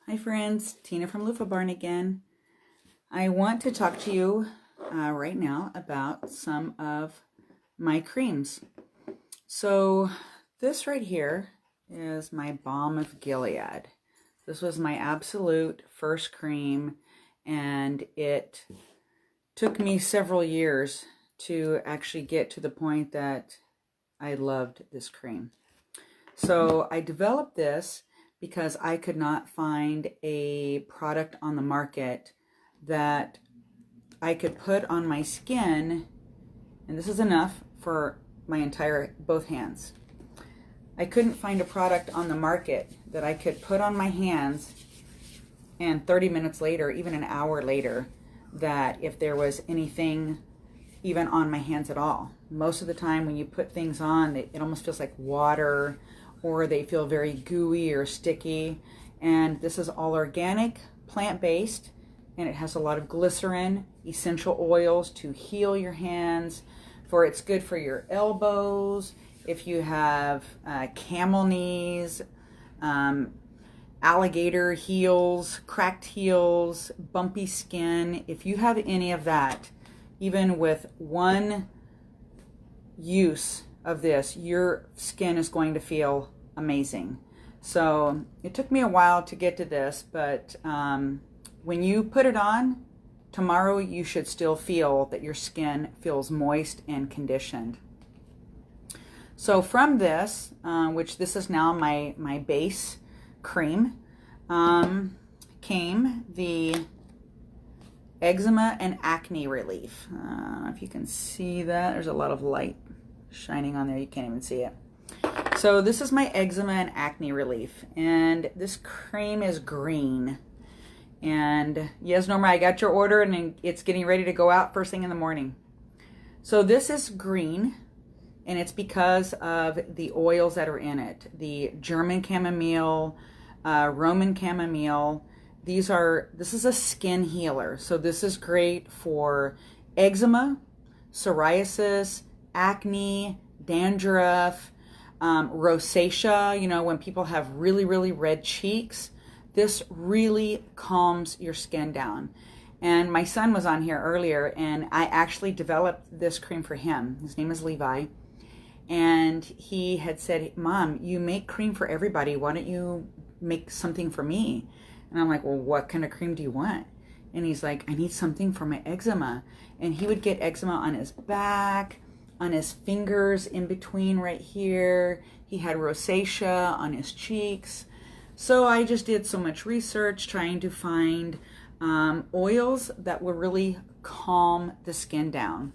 Hi friends, Tina from Loofah Barn again. I want to talk to you right now about some of my creams. So this right here is my Balm of Gilead. This was my absolute first cream, and it took me several years to actually get to the point that I loved this cream. So I developed this because I could not find a product on the market that I could put on my skin, and this is enough for my entire both hands. I couldn't find a product on the market that I could put on my hands and 30 minutes later, even an hour later, that if there was anything even on my hands at all. Most of the time when you put things on, it almost feels like water, or they feel very gooey or sticky. And this is all organic, plant-based, and it has a lot of glycerin, essential oils to heal your hands. It's good for your elbows, if you have camel knees, alligator heels, cracked heels, bumpy skin. If you have any of that, even with one use of this, your skin is going to feel amazing. So it took me a while to get to this, but when you put it on, tomorrow you should still feel that your skin feels moist and conditioned. So from this, which this is now my base cream, came the Eczema and Acne Relief. If you can see that, there's a lot of light shining on there, you can't even see it. So this is my Eczema and Acne Relief, and this cream is green. And yes, Norma, I got your order and it's getting ready to go out first thing in the morning. So this is green, and it's because of the oils that are in it. The German chamomile, Roman chamomile. This is a skin healer. So this is great for eczema, psoriasis, acne, dandruff, rosacea, you know, when people have really, really red cheeks. This really calms your skin down. And my son was on here earlier, and I actually developed this cream for him. His name is Levi. And he had said, Mom, you make cream for everybody. Why don't you make something for me? And I'm like, well, what kind of cream do you want? And he's like, I need something for my eczema. And he would get eczema on his back, on his fingers in between right here. He had rosacea on his cheeks. So I just did so much research trying to find oils that would really calm the skin down.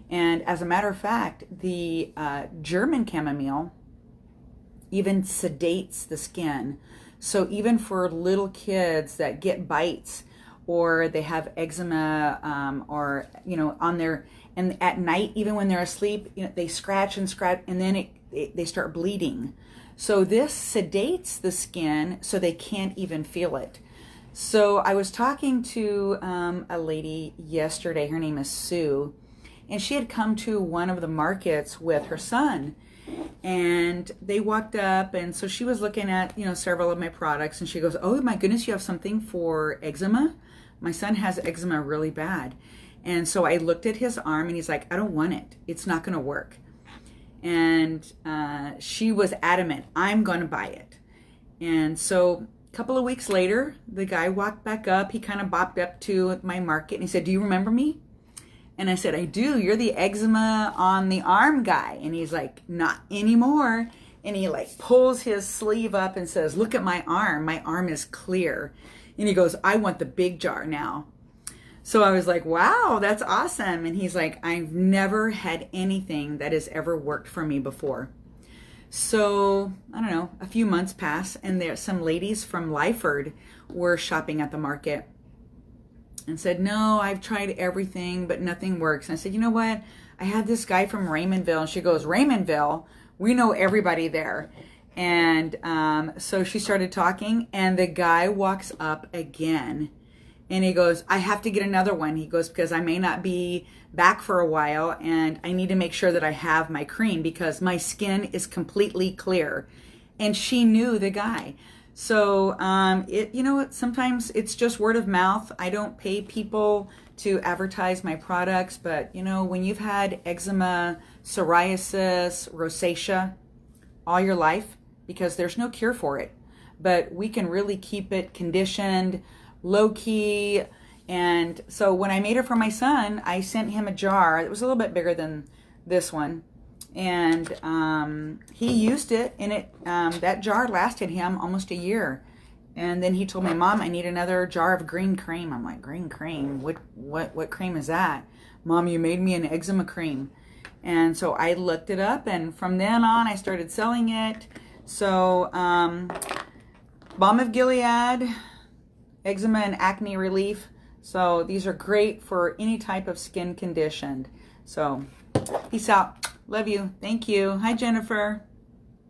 And as a matter of fact, the German chamomile even sedates the skin. So even for little kids that get bites, or they have eczema, or, you know, on their, and at night, even when they're asleep, you know, they scratch and scratch, and then they start bleeding. So this sedates the skin so they can't even feel it. So I was talking to a lady yesterday, her name is Sue, and she had come to one of the markets with her son. And they walked up, and so she was looking at, you know, several of my products, and she goes, oh my goodness, you have something for eczema? My son has eczema really bad. And so I looked at his arm, and he's like, I don't want it. It's not going to work. And she was adamant, I'm going to buy it. And so a couple of weeks later, the guy walked back up. He kind of bopped up to my market, and he said, do you remember me? And I said, I do. You're the eczema on the arm guy. And he's like, not anymore. And he like pulls his sleeve up and says, look at my arm. My arm is clear. And he goes, I want the big jar now. So I was like, wow, that's awesome. And he's like, I've never had anything that has ever worked for me before. So, I don't know, a few months pass, and there some ladies from Lyford were shopping at the market and said, no, I've tried everything, but nothing works. And I said, you know what? I had this guy from Raymondville. And she goes, Raymondville? We know everybody there. And so she started talking, and the guy walks up again. And he goes, I have to get another one. He goes, because I may not be back for a while, and I need to make sure that I have my cream because my skin is completely clear. And she knew the guy. So, you know what, sometimes it's just word of mouth. I don't pay people to advertise my products, but you know, when you've had eczema, psoriasis, rosacea all your life, because there's no cure for it, but we can really keep it conditioned, low key. And so when I made it for my son, I sent him a jar. It was a little bit bigger than this one. And he used it, and that jar lasted him almost a year. And then he told me, Mom, I need another jar of green cream. I'm like, green cream? What cream is that? Mom, you made me an eczema cream. And so I looked it up, and from then on, I started selling it. So, Balm of Gilead, Eczema and Acne Relief. So these are great for any type of skin condition. So, peace out. Love you. Thank you. Hi, Jennifer.